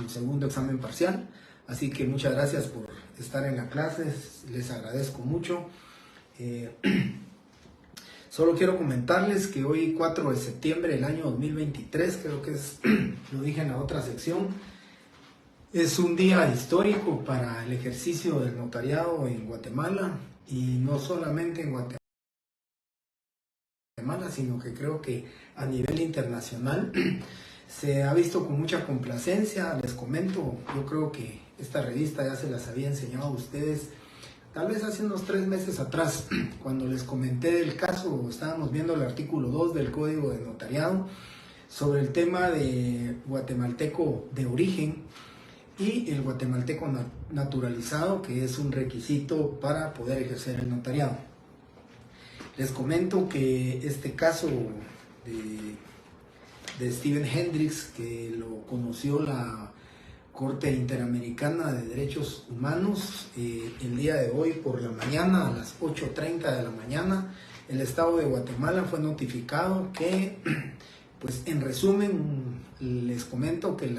su segundo examen parcial. Así que muchas gracias por estar en la clase, les agradezco mucho. Solo quiero comentarles que hoy 4 de septiembre del año 2023, creo que es, lo dije en la otra sección, es un día histórico para el ejercicio del notariado en Guatemala, y no solamente en Guatemala, sino que creo que a nivel internacional se ha visto con mucha complacencia. Les comento, yo creo que esta revista ya se las había enseñado a ustedes tal vez hace unos 3 meses atrás, cuando les comenté del caso. Estábamos viendo el artículo 2 del Código de Notariado sobre el tema de guatemalteco de origen y el guatemalteco naturalizado, que es un requisito para poder ejercer el notariado. Les comento que este caso de Steven Hendricks, que lo conoció la Corte Interamericana de Derechos Humanos, el día de hoy por la mañana, a las 8:30 de la mañana, el Estado de Guatemala fue notificado que, pues en resumen, les comento que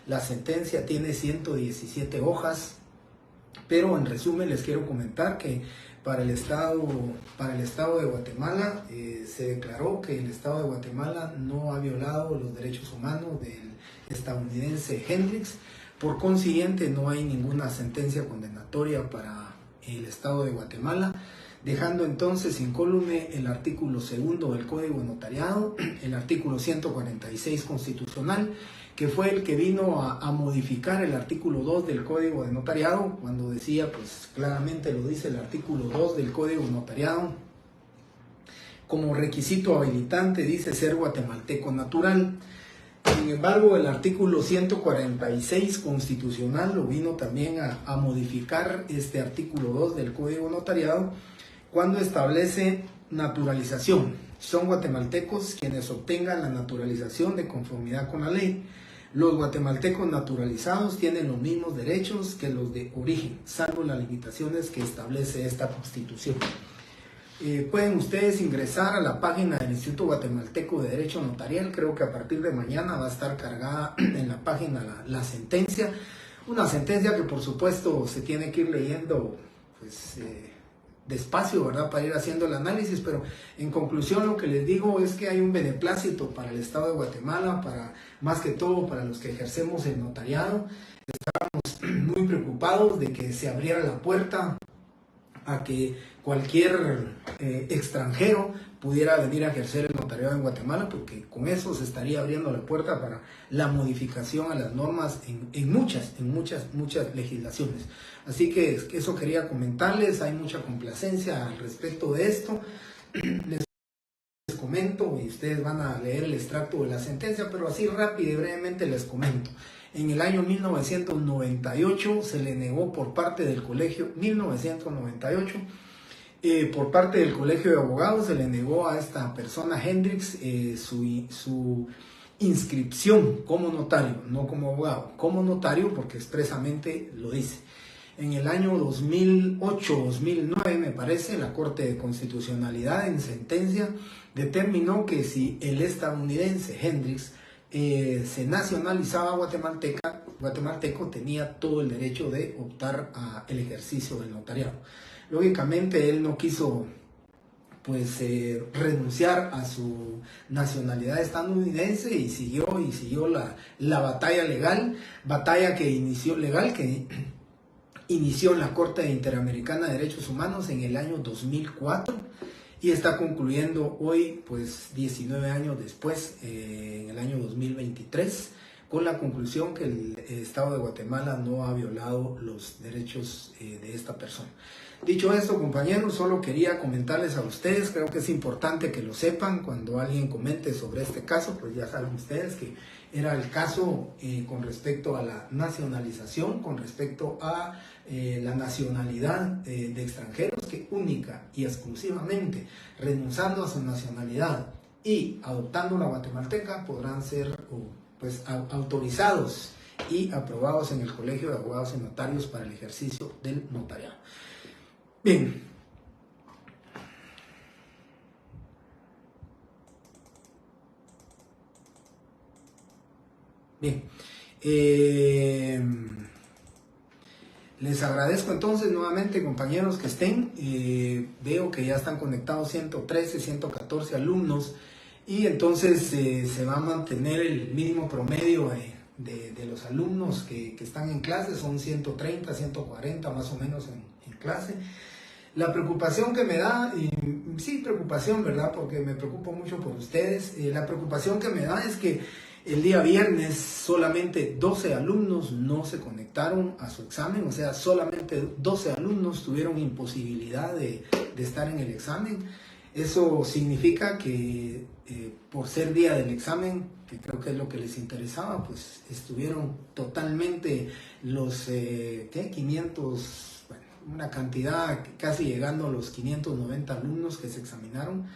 la sentencia tiene 117 hojas, pero en resumen les quiero comentar que para el Estado de Guatemala se declaró que el Estado de Guatemala no ha violado los derechos humanos del estadounidense Hendricks. Por consiguiente, no hay ninguna sentencia condenatoria para el Estado de Guatemala, dejando entonces incólume el artículo 2 del Código de Notariado, el artículo 146 constitucional, que fue el que vino a modificar el artículo 2 del Código de Notariado, cuando decía, pues claramente lo dice el artículo 2 del Código de Notariado, como requisito habilitante dice ser guatemalteco natural. Sin embargo, el artículo 146 constitucional lo vino también a modificar este artículo 2 del Código de Notariado, cuando establece naturalización. Son guatemaltecos quienes obtengan la naturalización de conformidad con la ley. Los guatemaltecos naturalizados tienen los mismos derechos que los de origen, salvo las limitaciones que establece esta Constitución. Pueden ustedes ingresar a la página del Instituto Guatemalteco de Derecho Notarial. Creo que a partir de mañana va a estar cargada en la página la sentencia. Una sentencia que por supuesto se tiene que ir leyendo pues, despacio, ¿verdad?, para ir haciendo el análisis, pero en conclusión lo que les digo es que hay un beneplácito para el Estado de Guatemala, más que todo para los que ejercemos el notariado. Estábamos muy preocupados de que se abriera la puerta a que cualquier extranjero pudiera venir a ejercer el notariado en Guatemala, porque con eso se estaría abriendo la puerta para la modificación a las normas en muchas legislaciones. Así que eso quería comentarles. Hay mucha complacencia al respecto de esto. Les comento y ustedes van a leer el extracto de la sentencia, pero así rápido y brevemente les comento. En el año 1998 se le negó por parte del colegio, por parte del Colegio de Abogados, se le negó a esta persona Hendricks su inscripción como notario, no como abogado, como notario, porque expresamente lo dice. En el año 2008-2009, me parece, la Corte de Constitucionalidad en sentencia determinó que si el estadounidense Hendricks se nacionalizaba guatemalteco, tenía todo el derecho de optar al ejercicio del notariado. Lógicamente él no quiso pues renunciar a su nacionalidad estadounidense y siguió la batalla legal, que inició en la Corte Interamericana de Derechos Humanos en el año 2004 y está concluyendo hoy, pues 19 años después, en el año 2023, con la conclusión que el Estado de Guatemala no ha violado los derechos de esta persona. Dicho esto, compañeros, solo quería comentarles a ustedes, creo que es importante que lo sepan cuando alguien comente sobre este caso, pues ya saben ustedes que era el caso con respecto a la nacionalización, con respecto a la nacionalidad de extranjeros que única y exclusivamente renunciando a su nacionalidad y adoptando la guatemalteca podrán ser pues autorizados y aprobados en el Colegio de Abogados y Notarios para el ejercicio del notariado. Bien. Les agradezco entonces nuevamente, compañeros, que estén. Veo que ya están conectados 113, 114 alumnos y entonces se va a mantener el mínimo promedio de los alumnos que están en clase. Son 130, 140 más o menos en clase. La preocupación que me da, sí, preocupación, ¿verdad? Porque me preocupo mucho por ustedes. La preocupación que me da es que el día viernes solamente 12 alumnos no se conectaron a su examen, o sea, solamente 12 alumnos tuvieron imposibilidad de estar en el examen. Eso significa que por ser día del examen, que creo que es lo que les interesaba, pues estuvieron totalmente los 500, bueno, una cantidad casi llegando a los 590 alumnos que se examinaron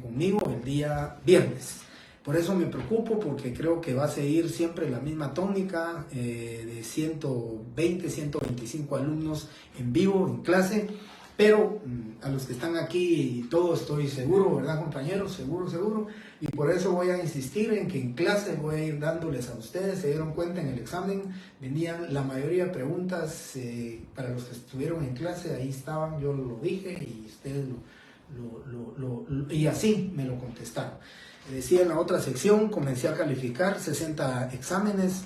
conmigo el día viernes. Por eso me preocupo, porque creo que va a seguir siempre la misma tónica de 120, 125 alumnos en vivo, en clase, pero a los que están aquí y todo estoy seguro, ¿verdad, compañeros? Seguro. Y por eso voy a insistir en que en clase voy a ir dándoles a ustedes. Se dieron cuenta en el examen, venían la mayoría de preguntas para los que estuvieron en clase, ahí estaban, yo lo dije y ustedes y así me lo contestaron. Decía en la otra sección, comencé a calificar 60 exámenes,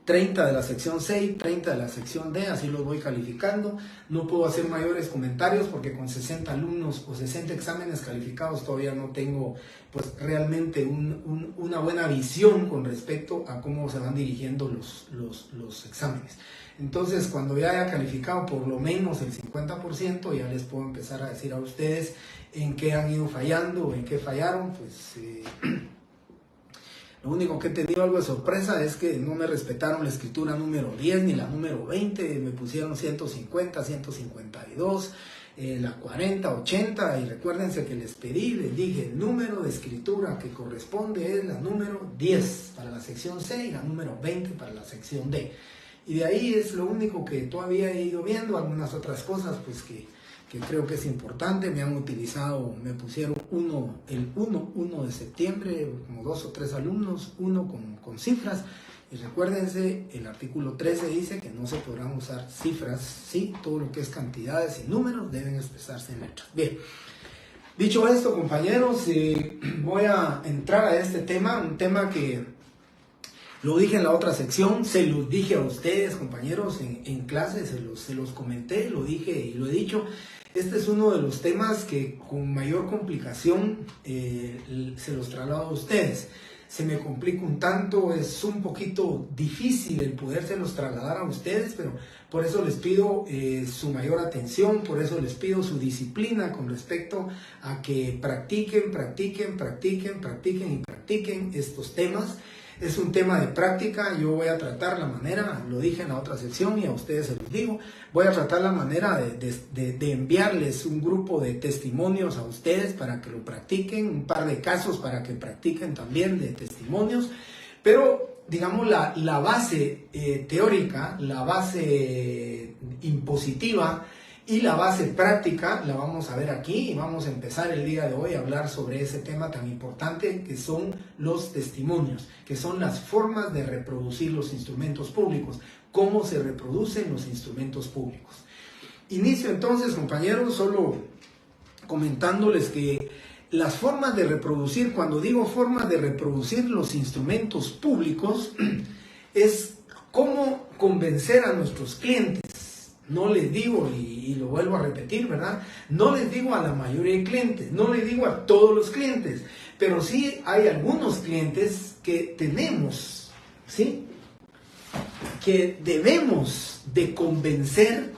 30 de la sección C y 30 de la sección D, así los voy calificando. No puedo hacer mayores comentarios porque con 60 alumnos o 60 exámenes calificados todavía no tengo pues realmente una buena visión con respecto a cómo se van dirigiendo los exámenes. Entonces, cuando ya haya calificado por lo menos el 50%, ya les puedo empezar a decir a ustedes en qué han ido fallando o en qué fallaron. Pues lo único que he tenido algo de sorpresa es que no me respetaron la escritura número 10 ni la número 20, me pusieron 150, 152, la 40, 80, y recuérdense que les dije, el número de escritura que corresponde es la número 10 para la sección C y la número 20 para la sección D. Y de ahí es lo único que todavía he ido viendo. Algunas otras cosas pues que creo que es importante. Me han utilizado, me pusieron el 1 de septiembre, como 2 o 3 alumnos, con cifras. Y recuérdense, el artículo 13 dice que no se podrán usar cifras, ¿sí? Todo lo que es cantidades y números deben expresarse en letras. Bien, dicho esto, compañeros, voy a entrar a este tema, un tema que lo dije en la otra sección, se los dije a ustedes, compañeros, en clase, se los comenté, lo dije y lo he dicho. Este es uno de los temas que con mayor complicación se los traslado a ustedes. Se me complica un tanto, es un poquito difícil el podérselos trasladar a ustedes, pero por eso les pido su mayor atención, por eso les pido su disciplina con respecto a que practiquen estos temas. Es un tema de práctica. Yo voy a tratar la manera, lo dije en la otra sección y a ustedes se los digo, voy a tratar la manera de enviarles un grupo de testimonios a ustedes para que lo practiquen, un par de casos para que practiquen también de testimonios, pero digamos la base teórica, la base impositiva y la base práctica la vamos a ver aquí, y vamos a empezar el día de hoy a hablar sobre ese tema tan importante que son los testimonios, que son las formas de reproducir los instrumentos públicos, cómo se reproducen los instrumentos públicos. Inicio entonces, compañeros, solo comentándoles que las formas de reproducir, cuando digo formas de reproducir los instrumentos públicos, es cómo convencer a nuestros clientes. No les digo, y lo vuelvo a repetir, ¿verdad? No les digo a la mayoría de clientes, no les digo a todos los clientes, pero sí hay algunos clientes que tenemos, ¿sí? Que debemos de convencer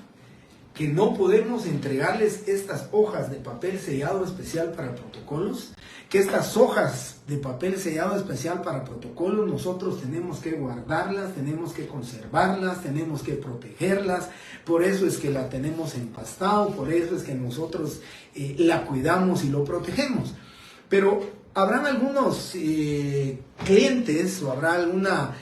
que no podemos entregarles estas hojas de papel sellado especial para protocolos, que estas hojas de papel sellado especial para protocolos nosotros tenemos que guardarlas, tenemos que conservarlas, tenemos que protegerlas. Por eso es que la tenemos empastado, por eso es que nosotros la cuidamos y lo protegemos. Pero habrán algunos clientes o habrá alguna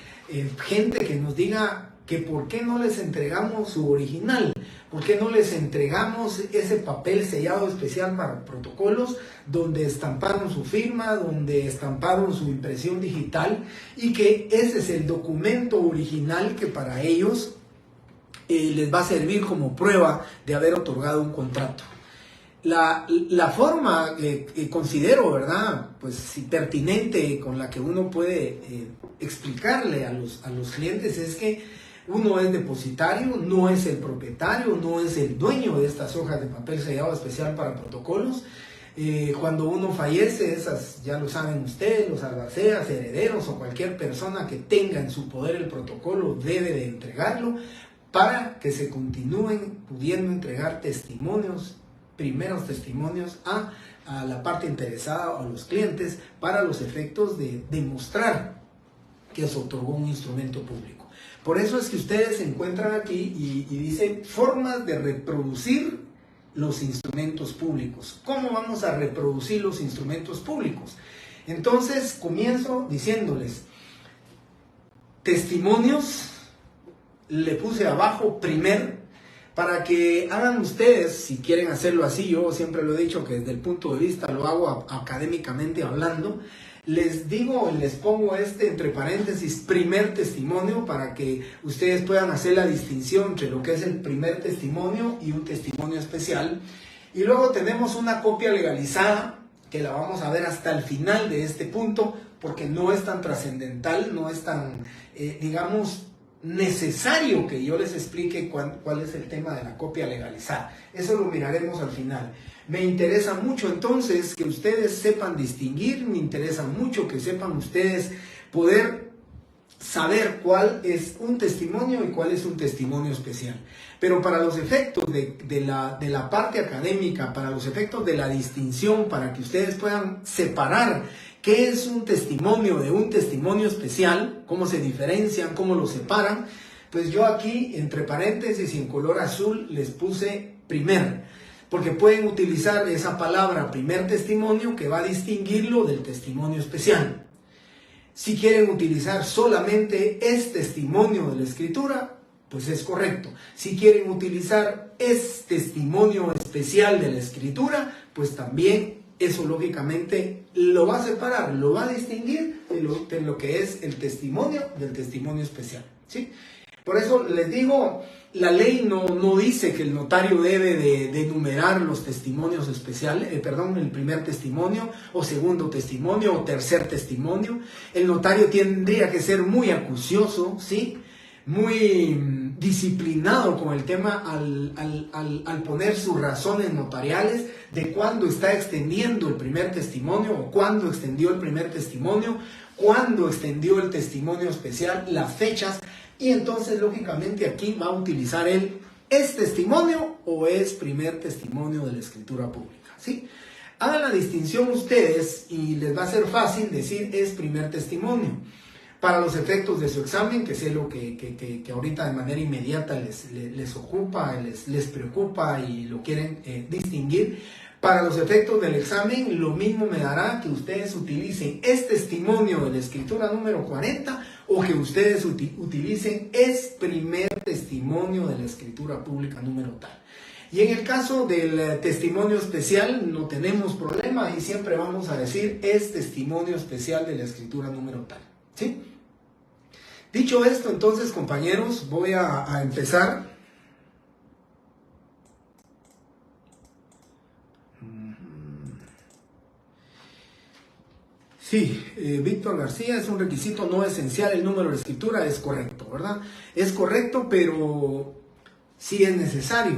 gente que nos diga que por qué no les entregamos su original, por qué no les entregamos ese papel sellado especial para protocolos donde estamparon su firma, donde estamparon su impresión digital y que ese es el documento original que para ellos les va a servir como prueba de haber otorgado un contrato. La forma que considero, ¿verdad?, pues si pertinente, con la que uno puede explicarle a los clientes es que uno es depositario, no es el propietario, no es el dueño de estas hojas de papel sellado especial para protocolos. Cuando uno fallece, esas ya lo saben ustedes, los albaceas, herederos o cualquier persona que tenga en su poder el protocolo debe de entregarlo para que se continúen pudiendo entregar testimonios, primeros testimonios a la parte interesada o a los clientes para los efectos de demostrar que se otorgó un instrumento público. Por eso es que ustedes se encuentran aquí y dicen formas de reproducir los instrumentos públicos. ¿Cómo vamos a reproducir los instrumentos públicos? Entonces comienzo diciéndoles testimonios, le puse abajo para que hagan ustedes, si quieren hacerlo así, yo siempre lo he dicho que desde el punto de vista lo hago académicamente hablando, les digo, les pongo entre paréntesis primer testimonio para que ustedes puedan hacer la distinción entre lo que es el primer testimonio y un testimonio especial. Y luego tenemos una copia legalizada que la vamos a ver hasta el final de este punto porque no es tan trascendental, no es tan, digamos, necesario que yo les explique cuál es el tema de la copia legalizada. Eso lo miraremos al final. Me interesa mucho entonces que ustedes sepan distinguir, me interesa mucho que sepan ustedes poder saber cuál es un testimonio y cuál es un testimonio especial. Pero para los efectos de la parte académica, para los efectos de la distinción, para que ustedes puedan separar qué es un testimonio de un testimonio especial, cómo se diferencian, cómo los separan, pues yo aquí entre paréntesis y en color azul les puse primer, porque pueden utilizar esa palabra primer testimonio que va a distinguirlo del testimonio especial. Si quieren utilizar solamente es testimonio de la escritura, pues es correcto. Si quieren utilizar es testimonio especial de la escritura, pues también eso lógicamente lo va a separar, lo va a distinguir de lo que es el testimonio del testimonio especial, ¿sí? Por eso les digo, la ley no dice que el notario debe de enumerar los testimonios especiales, el primer testimonio o segundo testimonio o tercer testimonio. El notario tendría que ser muy acucioso, ¿sí?, muy disciplinado con el tema al poner sus razones notariales de cuándo está extendiendo el primer testimonio o cuándo extendió el primer testimonio, cuándo extendió el testimonio especial, las fechas. Y entonces, lógicamente, aquí va a utilizar ¿es testimonio o es primer testimonio de la escritura pública? ¿Sí? Hagan la distinción ustedes y les va a ser fácil decir es primer testimonio. Para los efectos de su examen, que sé lo que ahorita de manera inmediata les ocupa, les preocupa y lo quieren distinguir, para los efectos del examen, lo mismo me dará que ustedes utilicen es testimonio de la escritura número 40 o que ustedes utilicen es primer testimonio de la escritura pública número tal. Y en el caso del testimonio especial no tenemos problema y siempre vamos a decir es testimonio especial de la escritura número tal, ¿sí? Dicho esto, entonces, compañeros, voy a empezar. Sí, Víctor García, es un requisito no esencial el número de escritura, es correcto, ¿verdad? Es correcto, pero sí es necesario,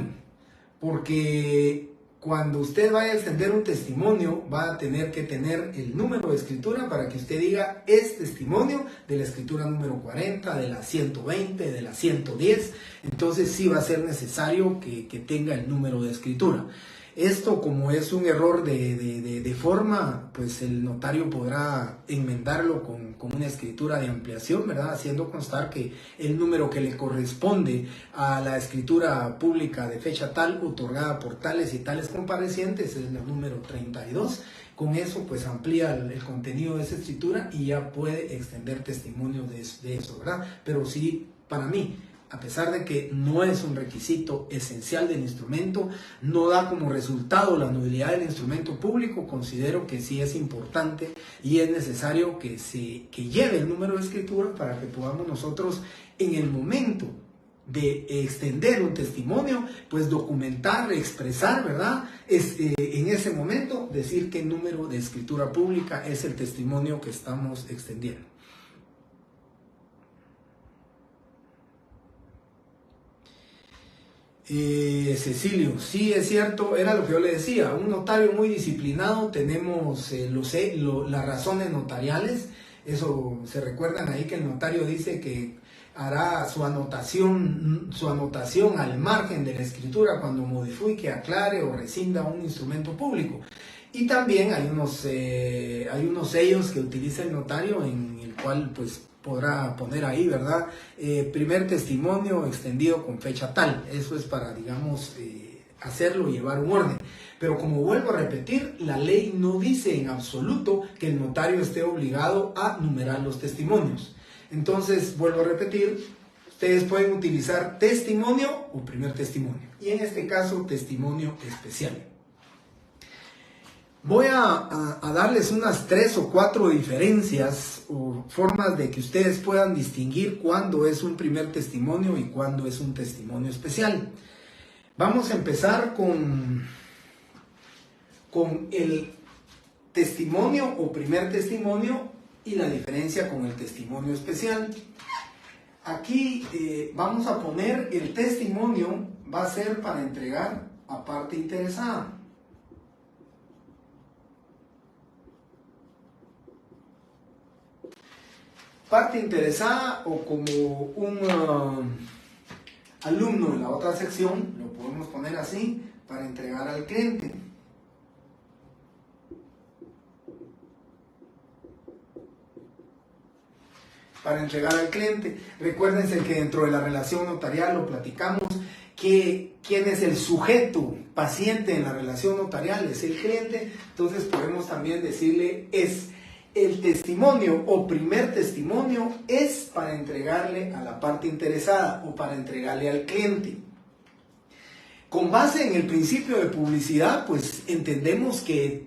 porque cuando usted vaya a extender un testimonio, va a tener que tener el número de escritura para que usted diga es testimonio de la escritura número 40, de la 120, de la 110, entonces sí va a ser necesario que tenga el número de escritura. Esto, como es un error de forma, pues el notario podrá enmendarlo con una escritura de ampliación, ¿verdad? Haciendo constar que el número que le corresponde a la escritura pública de fecha tal, otorgada por tales y tales comparecientes, es el número 32. Con eso, pues amplía el contenido de esa escritura y ya puede extender testimonio de eso, ¿verdad? Pero sí, para mí, a pesar de que no es un requisito esencial del instrumento, no da como resultado la nulidad del instrumento público, considero que sí es importante y es necesario que lleve el número de escritura para que podamos nosotros en el momento de extender un testimonio, pues documentar, expresar, ¿verdad? En ese momento decir qué número de escritura pública es el testimonio que estamos extendiendo. Cecilio, sí es cierto, era lo que yo le decía, un notario muy disciplinado, tenemos las razones notariales, eso se recuerdan ahí que el notario dice que hará su anotación al margen de la escritura cuando modifique, aclare o rescinda un instrumento público. Y también hay unos sellos que utiliza el notario en el cual pues podrá poner ahí, ¿verdad? Primer testimonio extendido con fecha tal. Eso es para, digamos, hacerlo y llevar un orden. Pero como vuelvo a repetir, la ley no dice en absoluto que el notario esté obligado a numerar los testimonios. Entonces, vuelvo a repetir, ustedes pueden utilizar testimonio o primer testimonio. Y en este caso, testimonio especial. Voy a darles unas 3 o 4 diferencias o formas de que ustedes puedan distinguir cuándo es un primer testimonio y cuándo es un testimonio especial. Vamos a empezar con el testimonio o primer testimonio y la diferencia con el testimonio especial. Aquí vamos a poner el testimonio, va a ser para entregar a parte interesada. Parte interesada o como un alumno en la otra sección, lo podemos poner así, para entregar al cliente. Para entregar al cliente. Recuérdense que dentro de la relación notarial lo platicamos, que quién es el sujeto paciente en la relación notarial, es el cliente. Entonces podemos también decirle es el testimonio o primer testimonio es para entregarle a la parte interesada o para entregarle al cliente. Con base en el principio de publicidad, pues entendemos que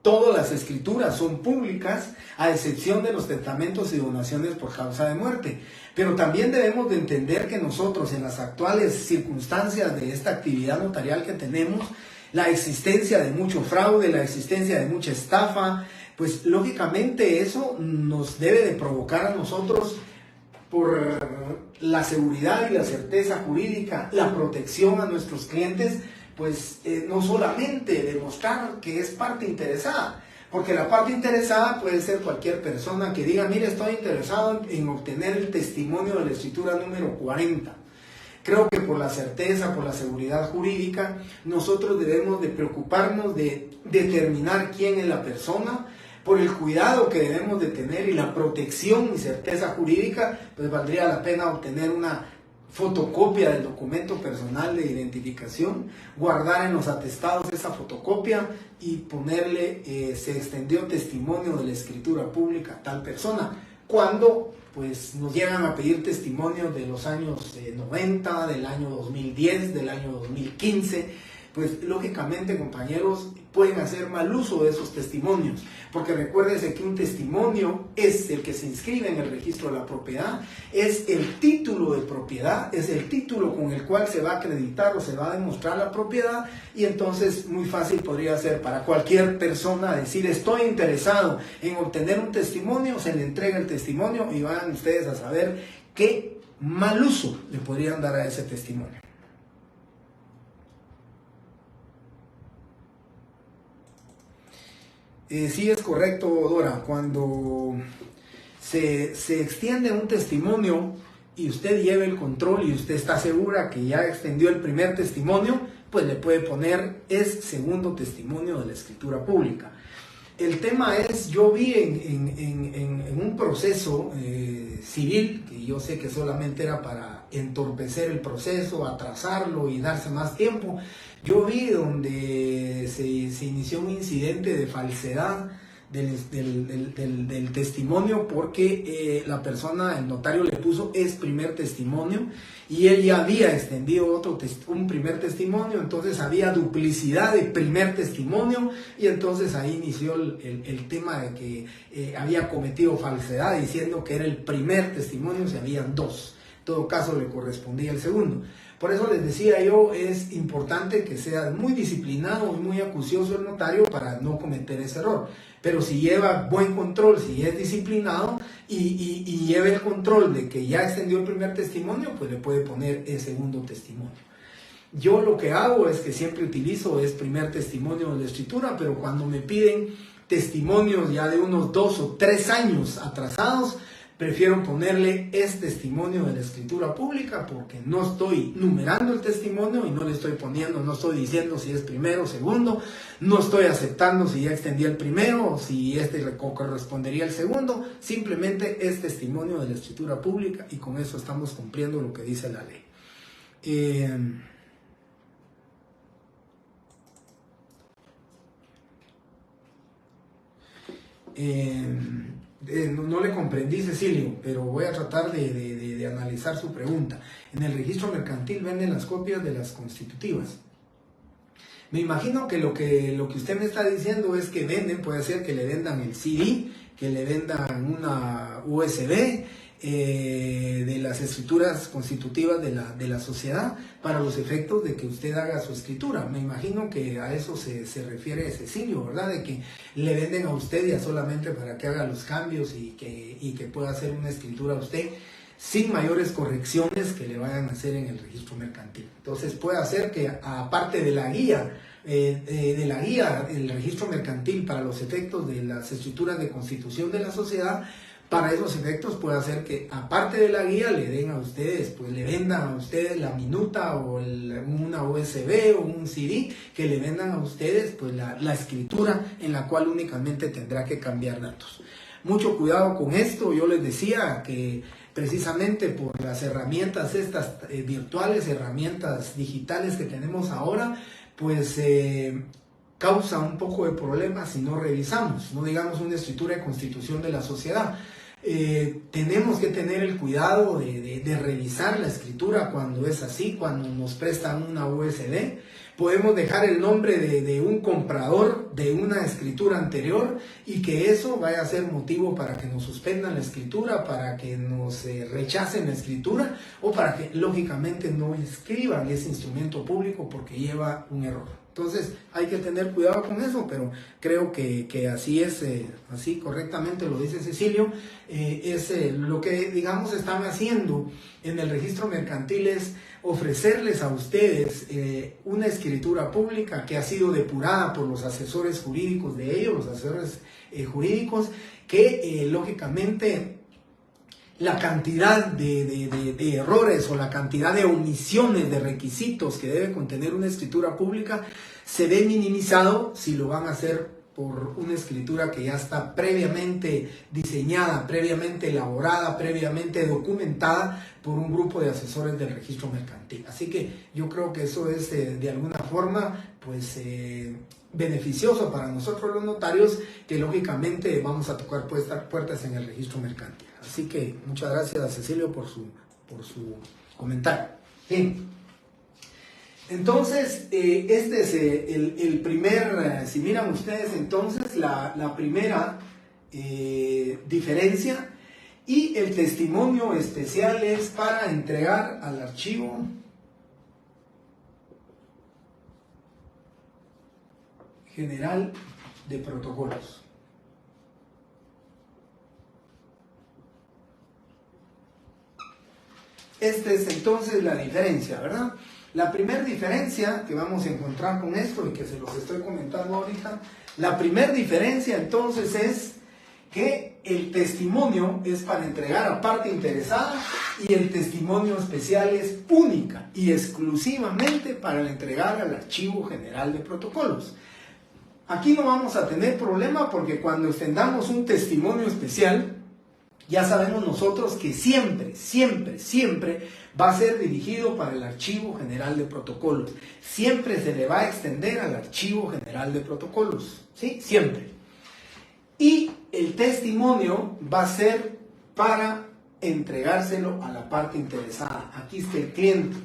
todas las escrituras son públicas, a excepción de los testamentos y donaciones por causa de muerte. Pero también debemos de entender que nosotros, en las actuales circunstancias de esta actividad notarial que tenemos, la existencia de mucho fraude, la existencia de mucha estafa, pues lógicamente eso nos debe de provocar a nosotros, por la seguridad y la certeza jurídica, la protección a nuestros clientes, pues no solamente demostrar que es parte interesada, porque la parte interesada puede ser cualquier persona que diga, mire, estoy interesado en obtener el testimonio de la escritura número 40. Creo que por la certeza, por la seguridad jurídica, nosotros debemos de preocuparnos de determinar quién es la persona, por el cuidado que debemos de tener y la protección y certeza jurídica, pues valdría la pena obtener una fotocopia del documento personal de identificación, guardar en los atestados esa fotocopia y ponerle se extendió testimonio de la escritura pública a tal persona. Cuando pues nos llegan a pedir testimonios de los años 90, del año 2010, del año 2015, pues lógicamente, compañeros, pueden hacer mal uso de esos testimonios, porque recuérdense que un testimonio es el que se inscribe en el registro de la propiedad, es el título de propiedad, es el título con el cual se va a acreditar o se va a demostrar la propiedad, y entonces muy fácil podría ser para cualquier persona decir estoy interesado en obtener un testimonio, se le entrega el testimonio y van ustedes a saber qué mal uso le podrían dar a ese testimonio. Sí es correcto, Dora, cuando se extiende un testimonio y usted lleva el control y usted está segura que ya extendió el primer testimonio, pues le puede poner es segundo testimonio de la escritura pública. El tema es, yo vi en un proceso civil, que yo sé que solamente era para entorpecer el proceso, atrasarlo y darse más tiempo, yo vi donde se inició un incidente de falsedad del testimonio, porque la persona, el notario le puso es primer testimonio y él ya había extendido un primer testimonio, entonces había duplicidad de primer testimonio y entonces ahí inició el tema de que había cometido falsedad diciendo que era el primer testimonio si habían dos. En todo caso le correspondía el segundo. Por eso les decía yo, es importante que sea muy disciplinado y muy acucioso el notario para no cometer ese error. Pero si lleva buen control, si es disciplinado y lleva el control de que ya extendió el primer testimonio, pues le puede poner el segundo testimonio. Yo lo que hago es que siempre utilizo es primer testimonio de la escritura, pero cuando me piden testimonios ya de unos 2 o 3 años atrasados, prefiero ponerle es testimonio de la escritura pública porque no estoy numerando el testimonio y no le estoy poniendo, no estoy diciendo si es primero o segundo, no estoy aceptando si ya extendí el primero o si este le correspondería el segundo, simplemente es testimonio de la escritura pública y con eso estamos cumpliendo lo que dice la ley. No le comprendí, Cecilio, pero voy a tratar de analizar su pregunta. En el registro mercantil venden las copias de las constitutivas. Me imagino que lo que usted me está diciendo es que venden, puede ser que le vendan el CD, que le vendan una USB de las escrituras constitutivas de la sociedad para los efectos de que usted haga su escritura. Me imagino que a eso se refiere Cecilio, ¿verdad? De que le venden a usted ya solamente para que haga los cambios y que pueda hacer una escritura a usted sin mayores correcciones que le vayan a hacer en el registro mercantil. Entonces puede hacer que aparte de la guía, el registro mercantil para los efectos de las escrituras de constitución de la sociedad, para esos efectos puede hacer que aparte de la guía le den a ustedes, pues le vendan a ustedes la minuta o una USB o un CD, que le vendan a ustedes pues la escritura en la cual únicamente tendrá que cambiar datos. Mucho cuidado con esto. Yo les decía que precisamente por las herramientas estas virtuales, herramientas digitales que tenemos ahora, pues causa un poco de problemas si no revisamos, no digamos una escritura de constitución de la sociedad. Tenemos que tener el cuidado de revisar la escritura cuando es así, cuando nos prestan una USB. Podemos dejar el nombre de un comprador de una escritura anterior y que eso vaya a ser motivo para que nos suspendan la escritura, para que nos rechacen la escritura o para que lógicamente no inscriban ese instrumento público porque lleva un error. Entonces hay que tener cuidado con eso, pero creo que así es, así correctamente lo dice Cecilio, es lo que digamos están haciendo en el registro mercantil es ofrecerles a ustedes una escritura pública que ha sido depurada por los asesores jurídicos de ellos, los asesores jurídicos, que lógicamente la cantidad de errores o la cantidad de omisiones de requisitos que debe contener una escritura pública se ve minimizado si lo van a hacer por una escritura que ya está previamente diseñada, previamente elaborada, previamente documentada por un grupo de asesores del registro mercantil. Así que yo creo que eso es de alguna forma pues beneficioso para nosotros los notarios, que lógicamente vamos a tocar puertas en el registro mercantil. Así que muchas gracias a Cecilio por su comentario. Bien. Entonces, este es el primer, si miran ustedes entonces, la primera diferencia, y el testimonio especial es para entregar al archivo general de protocolos. Esta es entonces la diferencia, ¿verdad? La primera diferencia que vamos a encontrar con esto y que se los estoy comentando ahorita, la primera diferencia entonces es que el testimonio es para entregar a parte interesada y el testimonio especial es única y exclusivamente para entregar al Archivo General de Protocolos. Aquí no vamos a tener problema porque cuando extendamos un testimonio especial, ya sabemos nosotros que siempre, siempre, siempre va a ser dirigido para el Archivo General de Protocolos. Siempre se le va a extender al Archivo General de Protocolos, ¿sí? Siempre. Y el testimonio va a ser para entregárselo a la parte interesada. Aquí está el cliente.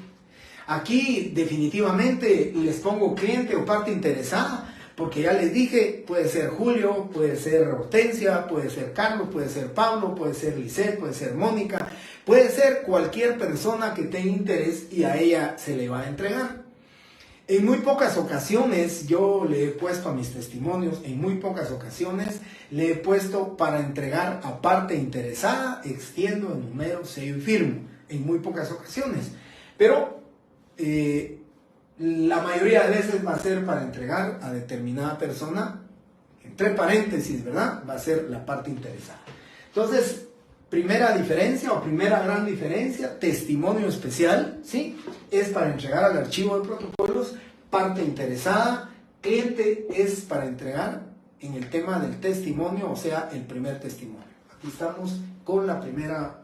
Aquí definitivamente les pongo cliente o parte interesada, porque ya les dije, puede ser Julio, puede ser Hortensia, puede ser Carlos, puede ser Pablo, puede ser Lisette, puede ser Mónica, puede ser cualquier persona que tenga interés y a ella se le va a entregar. En muy pocas ocasiones yo le he puesto a mis testimonios, en muy pocas ocasiones le he puesto para entregar a parte interesada, extiendo el número, sello y firmo, en muy pocas ocasiones. Pero la mayoría de veces va a ser para entregar a determinada persona, entre paréntesis, ¿verdad? Va a ser la parte interesada. Entonces, primera diferencia o primera gran diferencia, testimonio especial, ¿sí? Es para entregar al archivo de protocolos, parte interesada, cliente es para entregar en el tema del testimonio, o sea, el primer testimonio. Aquí estamos con la primera.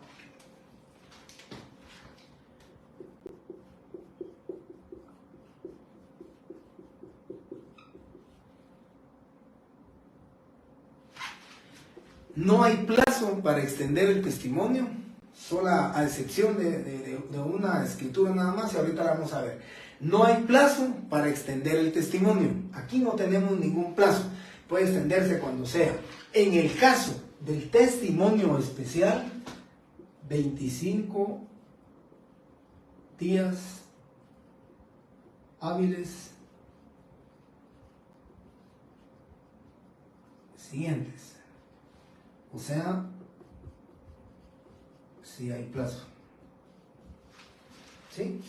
No hay plazo para extender el testimonio, solo a excepción de una escritura nada más, y ahorita la vamos a ver. No hay plazo para extender el testimonio. Aquí no tenemos ningún plazo. Puede extenderse cuando sea. En el caso del testimonio especial, 25 días hábiles siguientes. O sea, sí hay plazo. ¿Sí?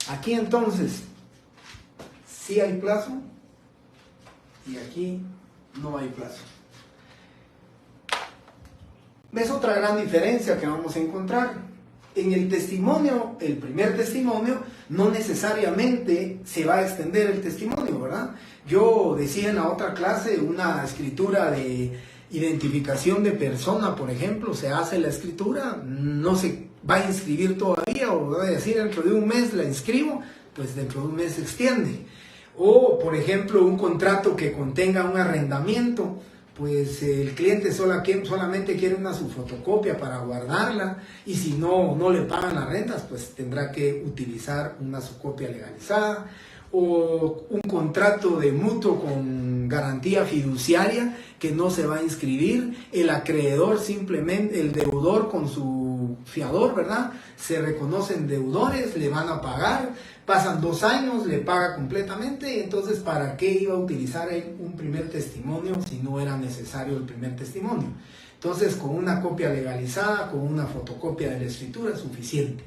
Aquí entonces, sí hay plazo y aquí no hay plazo. ¿Ves otra gran diferencia que vamos a encontrar? En el testimonio, el primer testimonio, no necesariamente se va a extender el testimonio, ¿verdad? Yo decía en la otra clase una escritura de identificación de persona, por ejemplo, se hace la escritura, no se va a inscribir todavía, o va a decir dentro de un mes la inscribo, pues dentro de un mes se extiende. O, por ejemplo, un contrato que contenga un arrendamiento, pues el cliente solamente quiere una su fotocopia para guardarla, y si no le pagan las rentas, pues tendrá que utilizar una su copia legalizada. O un contrato de mutuo con garantía fiduciaria que no se va a inscribir, el acreedor simplemente, el deudor con su fiador, ¿verdad? Se reconocen deudores, le van a pagar, pasan 2 años, le paga completamente, y entonces ¿para qué iba a utilizar un primer testimonio si no era necesario el primer testimonio? Entonces, con una copia legalizada, con una fotocopia de la escritura es suficiente.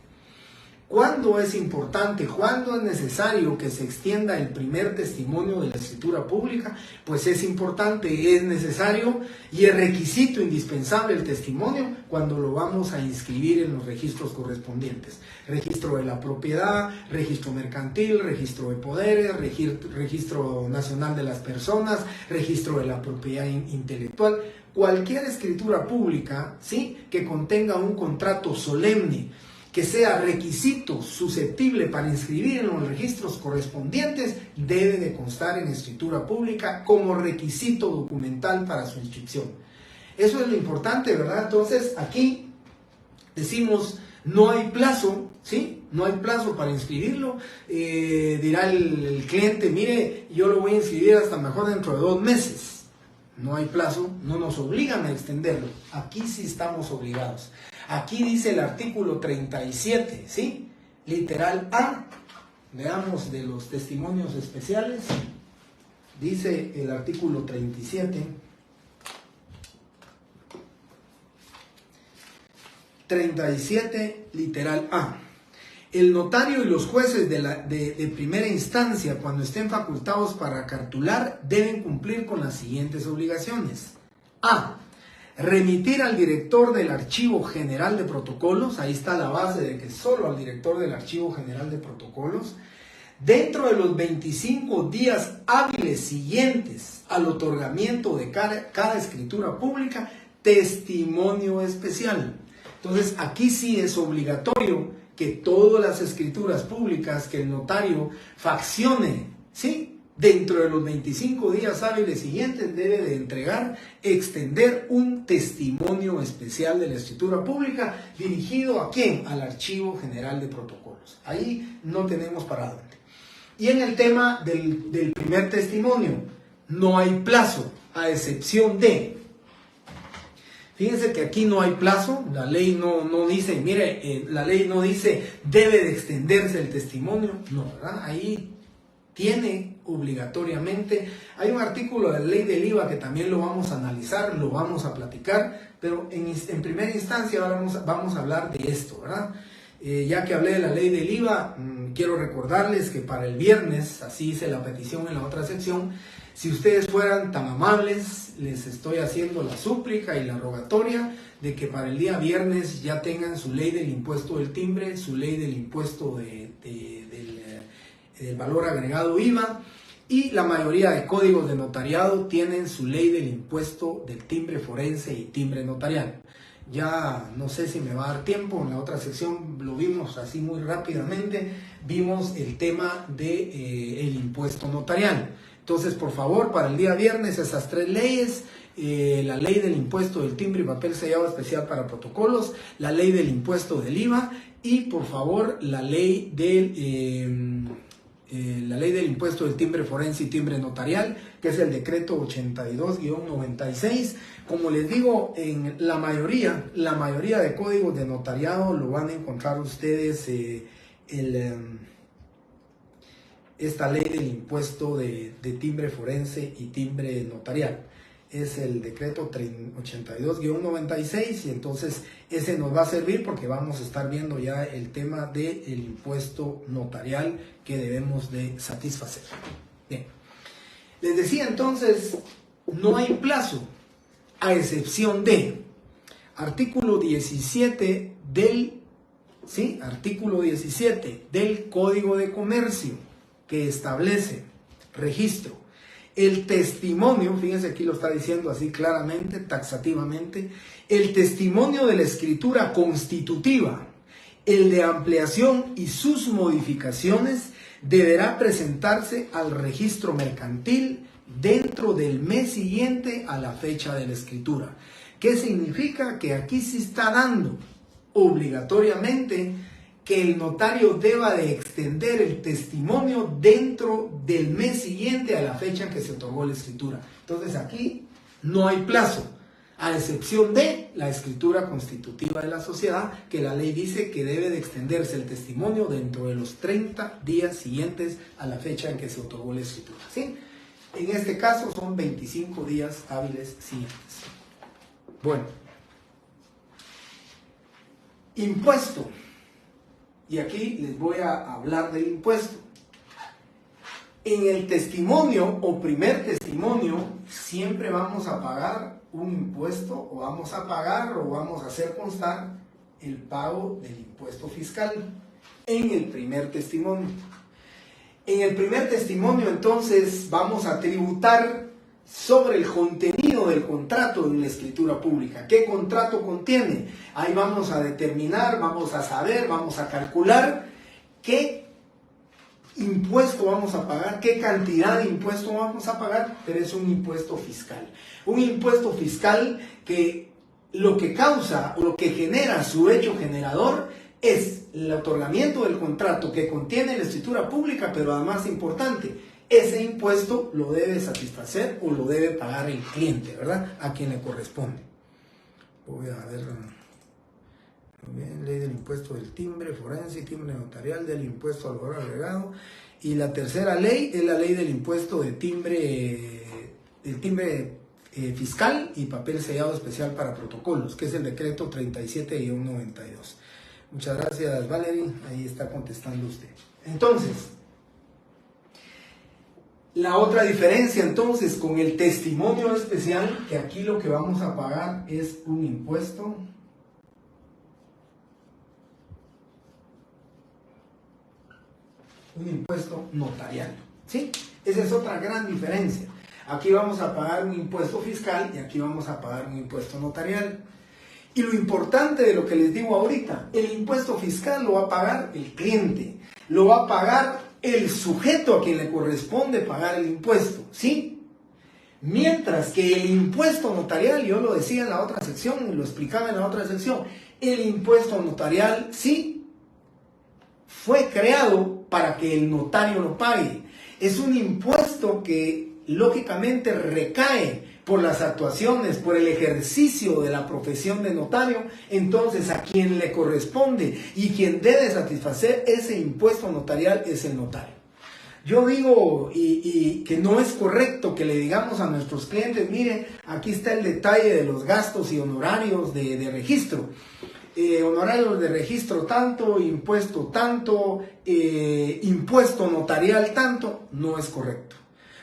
¿Cuándo es importante? ¿Cuándo es necesario que se extienda el primer testimonio de la escritura pública? Pues es importante, es necesario y es requisito indispensable el testimonio cuando lo vamos a inscribir en los registros correspondientes. Registro de la propiedad, registro mercantil, registro de poderes, registro nacional de las personas, registro de la propiedad intelectual. Cualquier escritura pública, ¿sí?, que contenga un contrato solemne, que sea requisito susceptible para inscribir en los registros correspondientes, debe de constar en escritura pública como requisito documental para su inscripción. Eso es lo importante, ¿verdad? Entonces, aquí decimos, no hay plazo, ¿sí? No hay plazo para inscribirlo. Dirá el cliente, mire, yo lo voy a inscribir hasta mejor dentro de 2 meses. No hay plazo, no nos obligan a extenderlo. Aquí sí estamos obligados. Aquí dice el artículo 37, ¿sí? Literal A. Veamos de los testimonios especiales. Dice el artículo 37. 37, literal A. El notario y los jueces de primera instancia, cuando estén facultados para cartular, deben cumplir con las siguientes obligaciones. A. Remitir al director del Archivo General de Protocolos, ahí está la base de que solo al director del Archivo General de Protocolos, dentro de los 25 días hábiles siguientes al otorgamiento de cada escritura pública, testimonio especial. Entonces, aquí sí es obligatorio que todas las escrituras públicas que el notario faccione, ¿sí?, dentro de los 25 días hábiles siguientes debe de extender un testimonio especial de la escritura pública dirigido ¿a quién? Al Archivo General de Protocolos. Ahí no tenemos para dónde. Y en el tema del primer testimonio, no hay plazo, a excepción de... Fíjense que aquí no hay plazo, la ley no dice, la ley no dice debe de extenderse el testimonio, no, ¿verdad? Ahí tiene obligatoriamente, hay un artículo de la ley del IVA que también lo vamos a analizar, lo vamos a platicar, pero en primera instancia vamos a hablar de esto, ¿verdad? Ya que hablé de la ley del IVA, quiero recordarles que para el viernes, así hice la petición en la otra sección, si ustedes fueran tan amables, les estoy haciendo la súplica y la rogatoria de que para el día viernes ya tengan su ley del impuesto del timbre, su ley del impuesto del valor agregado IVA, y la mayoría de códigos de notariado tienen su ley del impuesto del timbre forense y timbre notarial. Ya no sé si me va a dar tiempo, en la otra sección lo vimos así muy rápidamente, vimos el tema del impuesto notarial. Entonces, por favor, para el día viernes esas tres leyes, la ley del impuesto del timbre y papel sellado especial para protocolos, la ley del impuesto del IVA y, por favor, la ley del impuesto del timbre forense y timbre notarial, que es el decreto 82-96. Como les digo, en la mayoría de códigos de notariado lo van a encontrar ustedes esta ley del impuesto de timbre forense y timbre notarial. Es el decreto 82-96 y entonces ese nos va a servir porque vamos a estar viendo ya el tema del impuesto notarial que debemos de satisfacer. Bien, les decía entonces, no hay plazo a excepción de artículo 17 artículo 17 del Código de Comercio, que establece registro. El testimonio, fíjense aquí lo está diciendo así claramente, taxativamente, el testimonio de la escritura constitutiva, el de ampliación y sus modificaciones deberá presentarse al registro mercantil dentro del mes siguiente a la fecha de la escritura. ¿Qué significa? Que aquí se está dando obligatoriamente que el notario deba de extender el testimonio dentro del mes siguiente a la fecha en que se otorgó la escritura. Entonces aquí no hay plazo, a excepción de la escritura constitutiva de la sociedad, que la ley dice que debe de extenderse el testimonio dentro de los 30 días siguientes a la fecha en que se otorgó la escritura. ¿Sí? En este caso son 25 días hábiles siguientes. Bueno, impuesto. Y aquí les voy a hablar del impuesto. En el testimonio o primer testimonio siempre vamos a pagar un impuesto o vamos a hacer constar el pago del impuesto fiscal en el primer testimonio. En el primer testimonio entonces vamos a tributar sobre el contenido del contrato en la escritura pública. ¿Qué contrato contiene? Ahí vamos a determinar, vamos a saber, vamos a calcular qué impuesto vamos a pagar, qué cantidad de impuesto vamos a pagar, pero es un impuesto fiscal. Un impuesto fiscal que lo que causa o lo que genera su hecho generador es el otorgamiento del contrato que contiene la escritura pública, pero además importante, ese impuesto lo debe satisfacer o lo debe pagar el cliente, ¿verdad? A quien le corresponde. Voy a ver. Muy bien, ley del impuesto del timbre forense y timbre notarial, del impuesto al valor agregado. Y la tercera ley es la ley del impuesto de timbre, fiscal y papel sellado especial para protocolos, que es el decreto 37-92. Muchas gracias, Valerie. Ahí está contestando usted. Entonces, la otra diferencia entonces con el testimonio especial, que aquí lo que vamos a pagar es un impuesto notarial, ¿sí? Esa es otra gran diferencia. Aquí vamos a pagar un impuesto fiscal y aquí vamos a pagar un impuesto notarial. Y lo importante de lo que les digo ahorita, el impuesto fiscal lo va a pagar el cliente, lo va a pagar el sujeto a quien le corresponde pagar el impuesto, ¿sí? Mientras que el impuesto notarial, yo lo decía en la otra sección, lo explicaba en la otra sección, el impuesto notarial sí fue creado para que el notario lo pague. Es un impuesto que lógicamente recae por las actuaciones, por el ejercicio de la profesión de notario, entonces a quien le corresponde y quien debe satisfacer ese impuesto notarial es el notario. Yo digo y que no es correcto que le digamos a nuestros clientes, mire, aquí está el detalle de los gastos y honorarios de registro. Honorarios de registro tanto, impuesto tanto, impuesto notarial tanto, no es correcto.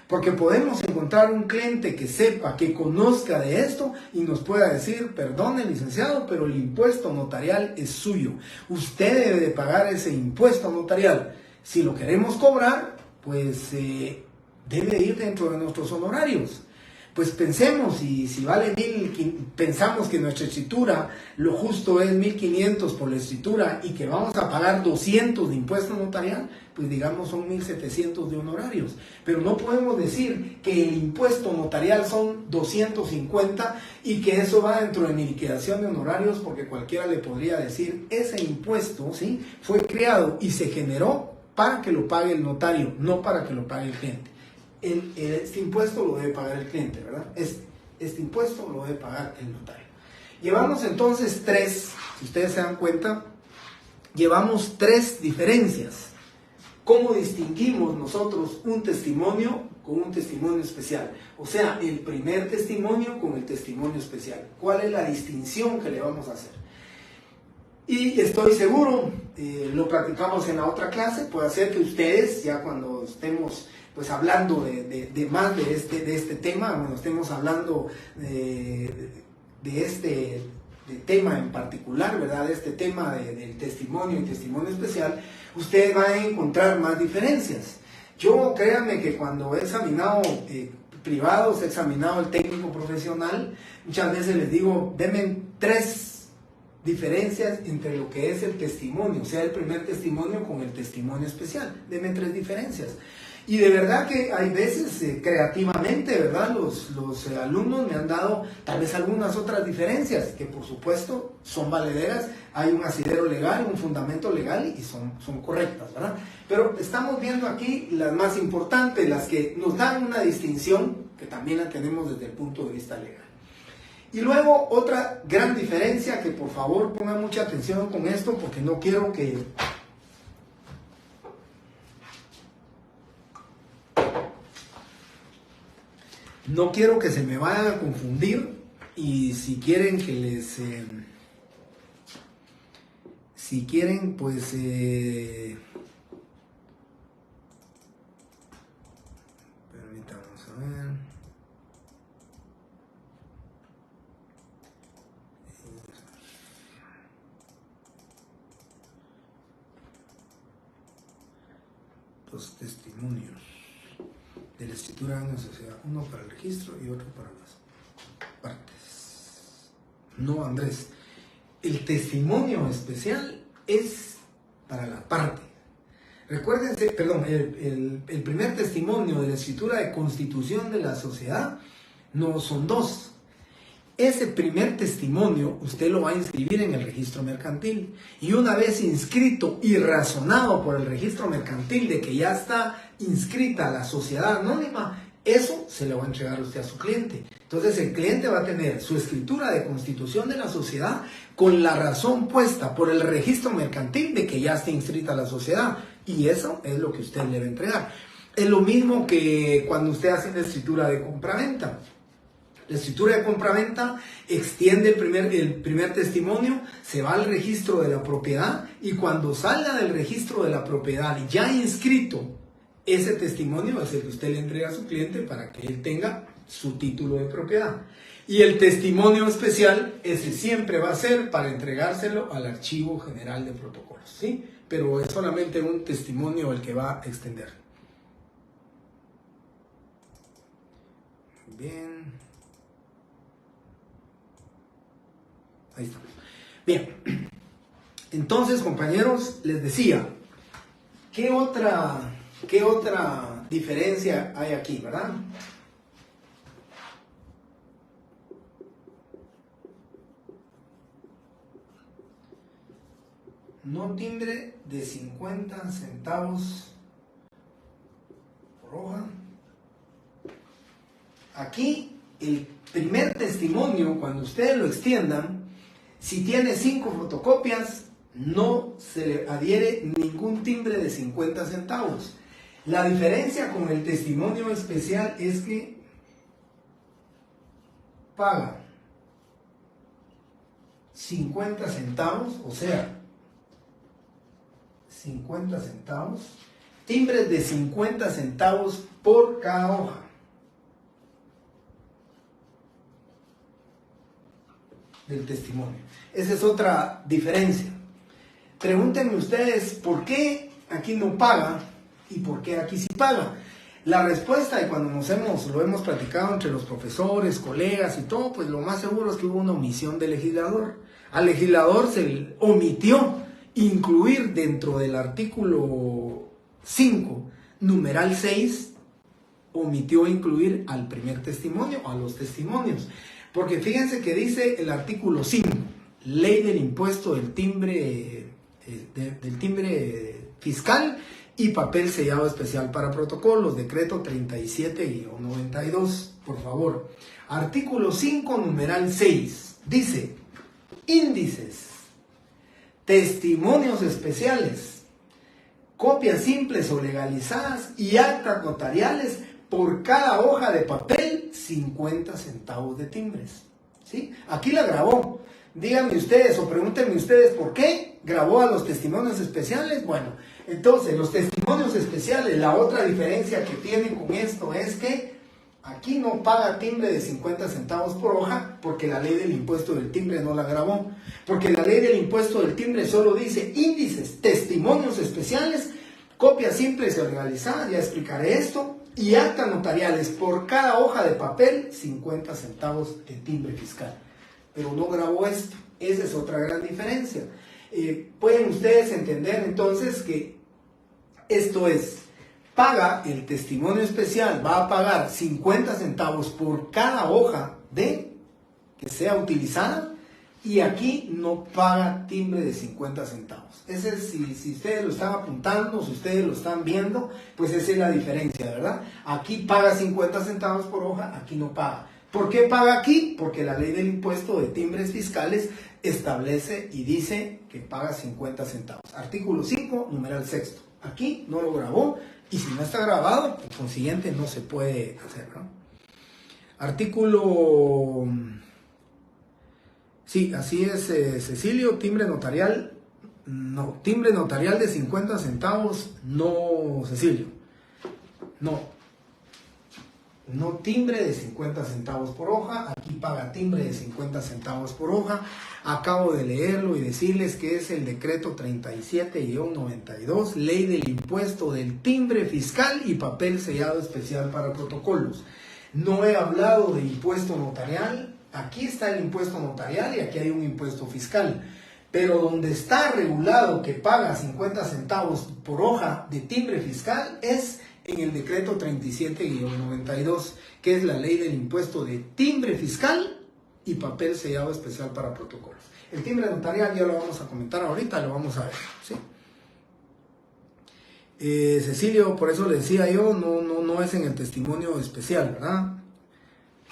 Porque podemos encontrar un cliente que sepa, que conozca de esto y nos pueda decir, perdone licenciado, pero el impuesto notarial es suyo. Usted debe de pagar ese impuesto notarial. Si lo queremos cobrar, pues debe ir dentro de nuestros honorarios. Pues pensemos, y si vale 1.000, pensamos que nuestra escritura, lo justo es 1.500 por la escritura y que vamos a pagar 200 de impuesto notarial, pues digamos son 1.700 de honorarios. Pero no podemos decir que el impuesto notarial son 250 y que eso va dentro de mi liquidación de honorarios, porque cualquiera le podría decir, ese impuesto, ¿sí?, fue creado y se generó para que lo pague el notario, no para que lo pague el cliente. Este impuesto lo debe pagar el cliente, ¿verdad? Este impuesto lo debe pagar el notario. Llevamos entonces si ustedes se dan cuenta, llevamos 3 diferencias. ¿Cómo distinguimos nosotros un testimonio con un testimonio especial? O sea, el primer testimonio con el testimonio especial. ¿Cuál es la distinción que le vamos a hacer? Y estoy seguro, lo platicamos en la otra clase, puede ser que ustedes, ya cuando estemos pues hablando de más de este tema, bueno, estemos hablando de este tema en particular, ¿verdad? De este tema del testimonio y testimonio especial, ustedes van a encontrar más diferencias. Yo, créanme que cuando he examinado privados, he examinado el técnico profesional, muchas veces les digo, denme 3 diferencias entre lo que es el testimonio, o sea, el primer testimonio con el testimonio especial. Denme 3 diferencias. Y de verdad que hay veces, creativamente, ¿verdad? Los alumnos me han dado tal vez algunas otras diferencias, que por supuesto son valederas, hay un asidero legal, un fundamento legal y son correctas, ¿verdad? Pero estamos viendo aquí las más importantes, las que nos dan una distinción, que también la tenemos desde el punto de vista legal. Y luego otra gran diferencia, que por favor pongan mucha atención con esto, porque no quiero que se me vayan a confundir, y si quieren que les pues permítamos a ver. Los testimonios de la escritura de una sociedad, uno para el registro y otro para las partes. No, Andrés, el testimonio especial es para la parte. Recuérdense, perdón, el primer testimonio de la escritura de constitución de la sociedad no son 2. Ese primer testimonio usted lo va a inscribir en el registro mercantil, y una vez inscrito y razonado por el registro mercantil de que ya está inscrita la sociedad anónima, eso se le va a entregar usted a su cliente. Entonces el cliente va a tener su escritura de constitución de la sociedad con la razón puesta por el registro mercantil de que ya está inscrita la sociedad, y eso es lo que usted le va a entregar. Es lo mismo que cuando usted hace una escritura de compraventa. La escritura de compraventa extiende el primer testimonio, se va al registro de la propiedad, y cuando salga del registro de la propiedad ya inscrito, ese testimonio es el que usted le entrega a su cliente para que él tenga su título de propiedad. Y el testimonio especial, ese siempre va a ser para entregárselo al Archivo General de Protocolos, ¿sí? Pero es solamente un testimonio el que va a extender. Bien. Ahí estamos. Bien, entonces, compañeros, les decía, ¿qué otra ¿Qué otra diferencia hay aquí, verdad? No timbre de 50 centavos por hoja. Aquí el primer testimonio, cuando ustedes lo extiendan, si tiene 5 fotocopias, no se le adhiere ningún timbre de 50 centavos. La diferencia con el testimonio especial es que paga 50 centavos, o sea, 50 centavos, timbres de 50 centavos por cada hoja. Del testimonio. Esa es otra diferencia. Pregúntenme ustedes por qué aquí no paga y por qué aquí sí paga. La respuesta, y cuando lo hemos platicado entre los profesores, colegas y todo, pues lo más seguro es que hubo una omisión del legislador. Al legislador se le omitió incluir dentro del artículo 5, numeral 6, omitió incluir al primer testimonio, a los testimonios. Porque fíjense que dice el artículo 5, ley del impuesto del timbre fiscal y papel sellado especial para protocolos, decreto 37-92, por favor. Artículo 5, numeral 6, dice, índices, testimonios especiales, copias simples o legalizadas y actas notariales por cada hoja de papel, 50 centavos de timbres. ¿Sí? Aquí la grabó. Díganme ustedes o pregúntenme ustedes por qué grabó a los testimonios especiales. Bueno, entonces los testimonios especiales, la otra diferencia que tienen con esto es que aquí no paga timbre de 50 centavos por hoja porque la ley del impuesto del timbre no la grabó. Porque la ley del impuesto del timbre solo dice índices, testimonios especiales, copias simples o legalizadas, ya explicaré esto, y actas notariales por cada hoja de papel, 50 centavos de timbre fiscal. Pero no grabó esto. Esa es otra gran diferencia. Pueden ustedes entender entonces que esto es, paga el testimonio especial, va a pagar 50 centavos por cada hoja que sea utilizada, y aquí no paga timbre de 50 centavos. Ese es, si ustedes lo están apuntando, si ustedes lo están viendo, pues esa es la diferencia, ¿verdad? Aquí paga 50 centavos por hoja, aquí no paga. ¿Por qué paga aquí? Porque la ley del impuesto de timbres fiscales establece y dice que paga 50 centavos. Artículo 5, numeral 6. Aquí no lo grabó, y si no está grabado, por consiguiente no se puede hacer, ¿no? Artículo... Sí, así es, Cecilio, timbre notarial, no, timbre notarial de 50 centavos, no, Cecilio, no timbre de 50 centavos por hoja, aquí paga timbre de 50 centavos por hoja. Acabo de leerlo y decirles que es el decreto 37-92, ley del impuesto del timbre fiscal y papel sellado especial para protocolos. No he hablado de impuesto notarial. Aquí está el impuesto notarial y aquí hay un impuesto fiscal. Pero donde está regulado que paga 50 centavos por hoja de timbre fiscal es en el decreto 37-92, que es la ley del impuesto de timbre fiscal y papel sellado especial para protocolos. El timbre notarial ya lo vamos a comentar ahorita, lo vamos a ver, ¿sí? Cecilio, por eso le decía yo, no es en el testimonio especial, ¿verdad?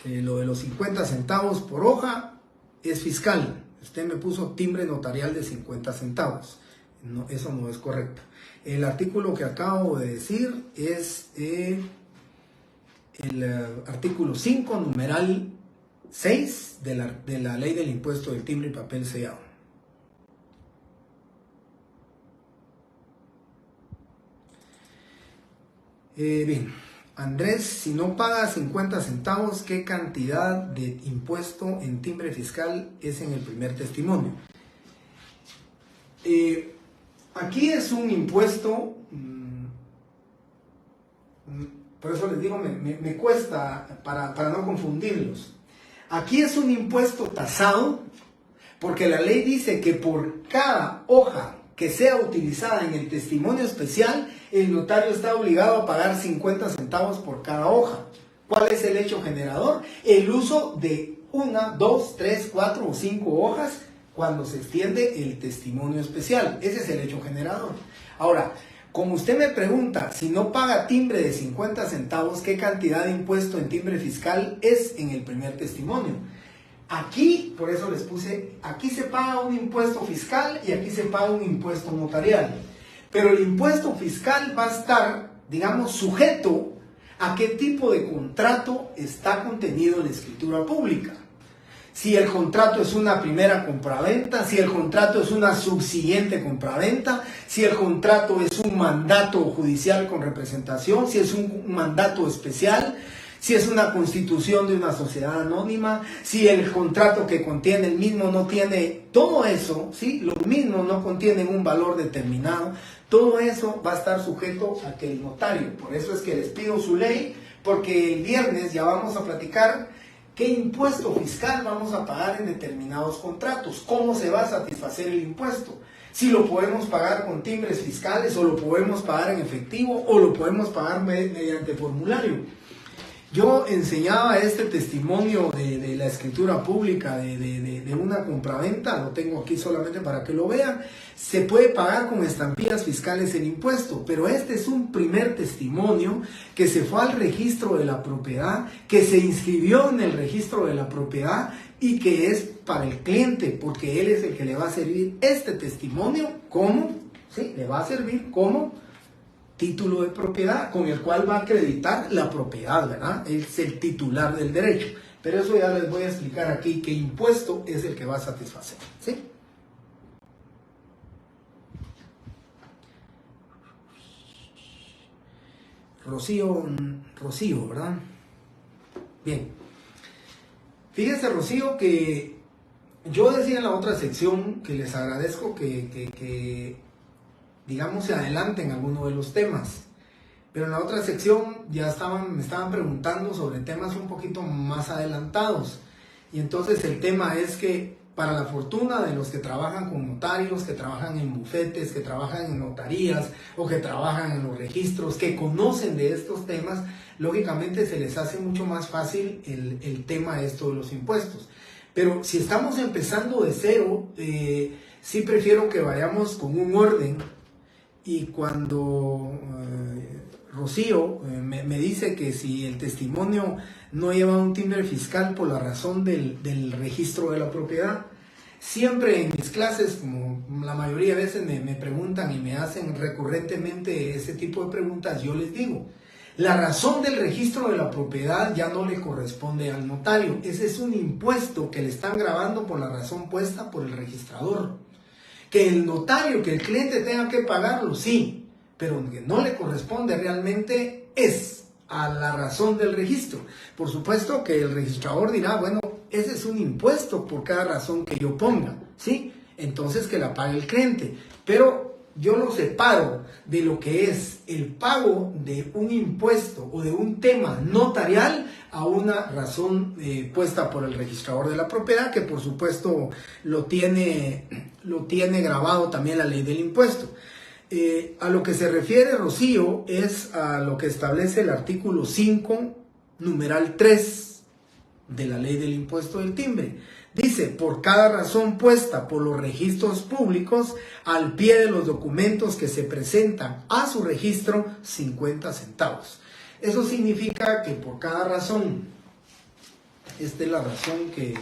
Lo de los 50 centavos por hoja es fiscal. Usted me puso timbre notarial de 50 centavos. No, eso no es correcto. El artículo que acabo de decir es el artículo 5, numeral 6 de la ley del impuesto del timbre y papel sellado. Bien, Andrés, si no paga 50 centavos, ¿qué cantidad de impuesto en timbre fiscal es en el primer testimonio? Aquí es un impuesto, por eso les digo, me cuesta para no confundirlos. Aquí es un impuesto tasado, porque la ley dice que por cada hoja que sea utilizada en el testimonio especial, el notario está obligado a pagar 50 centavos por cada hoja. ¿Cuál es el hecho generador? El uso de 1, 2, 3, 4 o 5 hojas cuando se extiende el testimonio especial. Ese es el hecho generador. Ahora, como usted me pregunta, si no paga timbre de 50 centavos, ¿qué cantidad de impuesto en timbre fiscal es en el primer testimonio? Aquí, por eso les puse, aquí se paga un impuesto fiscal y aquí se paga un impuesto notarial. Pero el impuesto fiscal va a estar, digamos, sujeto a qué tipo de contrato está contenido en la escritura pública. Si el contrato es una primera compraventa, si el contrato es una subsiguiente compraventa, si el contrato es un mandato judicial con representación, si es un mandato especial, si es una constitución de una sociedad anónima, si el contrato que contiene el mismo no tiene todo eso, ¿sí? Los mismos no contienen un valor determinado, todo eso va a estar sujeto a que el notario, por eso es que les pido su ley, porque el viernes ya vamos a platicar qué impuesto fiscal vamos a pagar en determinados contratos, cómo se va a satisfacer el impuesto, si lo podemos pagar con timbres fiscales o lo podemos pagar en efectivo o lo podemos pagar mediante formulario. Yo enseñaba este testimonio de la escritura pública de una compraventa, lo tengo aquí solamente para que lo vean. Se puede pagar con estampillas fiscales el impuesto, pero este es un primer testimonio que se fue al registro de la propiedad, que se inscribió en el registro de la propiedad y que es para el cliente, porque él es el que le va a servir este testimonio como, ¿sí? Le va a servir como título de propiedad con el cual va a acreditar la propiedad, ¿verdad? Es el titular del derecho. Pero eso ya les voy a explicar aquí qué impuesto es el que va a satisfacer, ¿sí? Rocío, ¿verdad? Bien. Fíjense, Rocío, que yo decía en la otra sección que les agradezco que digamos, se adelanten algunos de los temas. Pero en la otra sección ya me estaban preguntando sobre temas un poquito más adelantados. Y entonces el tema es que para la fortuna de los que trabajan con notarios, que trabajan en bufetes, que trabajan en notarías o que trabajan en los registros, que conocen de estos temas, lógicamente se les hace mucho más fácil el tema esto de los impuestos. Pero si estamos empezando de cero, sí prefiero que vayamos con un orden. Y cuando Rocío me dice que si el testimonio no lleva un timbre fiscal por la razón del registro de la propiedad, siempre en mis clases, como la mayoría de veces me preguntan y me hacen recurrentemente ese tipo de preguntas, yo les digo, la razón del registro de la propiedad ya no le corresponde al notario, ese es un impuesto que le están grabando por la razón puesta por el registrador. Que el notario, que el cliente tenga que pagarlo, sí, pero que no le corresponde realmente es a la razón del registro. Por supuesto que el registrador dirá, bueno, ese es un impuesto por cada razón que yo ponga, ¿sí? Entonces que la pague el cliente. Pero yo lo separo de lo que es el pago de un impuesto o de un tema notarial a una razón puesta por el registrador de la propiedad, que por supuesto lo tiene grabado también la ley del impuesto. A lo que se refiere, Rocío, es a lo que establece el artículo 5, numeral 3 de la ley del impuesto del timbre. Dice, por cada razón puesta por los registros públicos, al pie de los documentos que se presentan a su registro, 50 centavos. Eso significa que por cada razón, esta es la razón que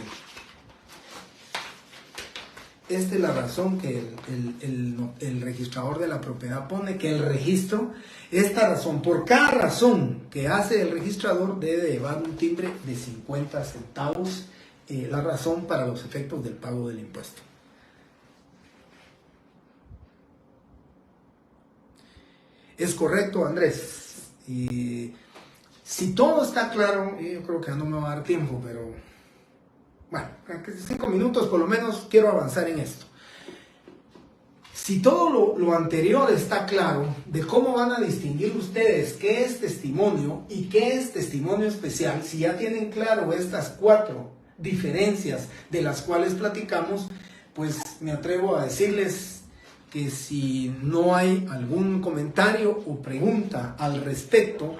el registrador de la propiedad pone, que el registro, esta razón, por cada razón que hace el registrador, debe llevar un timbre de 50 centavos, la razón para los efectos del pago del impuesto. Es correcto, Andrés. Y si todo está claro, yo creo que ya no me va a dar tiempo, pero bueno, 5 minutos por lo menos quiero avanzar en esto. Si todo lo anterior está claro de cómo van a distinguir ustedes qué es testimonio y qué es testimonio especial, si ya tienen claro estas 4 diferencias de las cuales platicamos, pues me atrevo a decirles que si no hay algún comentario o pregunta al respecto,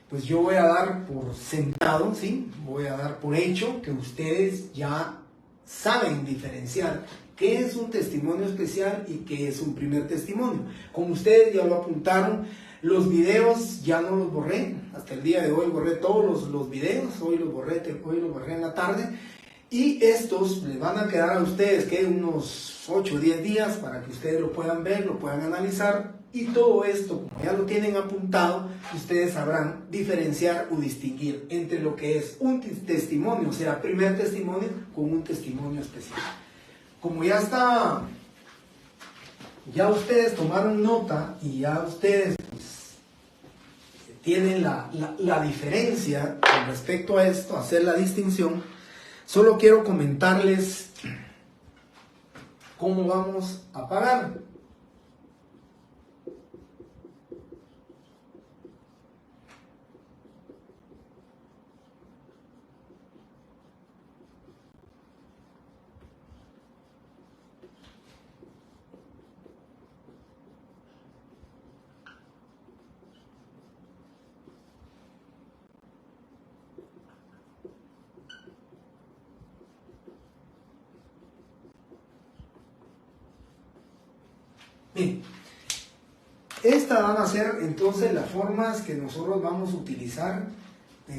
pues yo voy a dar por sentado, ¿sí? Voy a dar por hecho que ustedes ya saben diferenciar qué es un testimonio especial y qué es un primer testimonio. Como ustedes ya lo apuntaron, los videos ya no los borré. Hasta el día de hoy borré todos los videos. Hoy los borré en la tarde. Y estos les van a quedar a ustedes que unos 8 o 10 días para que ustedes lo puedan ver, lo puedan analizar. Y todo esto, como ya lo tienen apuntado, ustedes sabrán diferenciar o distinguir entre lo que es un testimonio, o sea, primer testimonio, con un testimonio especial. Como ya está, ya ustedes tomaron nota y ya ustedes pues, tienen la diferencia con respecto a esto, hacer la distinción, solo quiero comentarles cómo vamos a pagar. Bien, estas van a ser entonces las formas que nosotros vamos a utilizar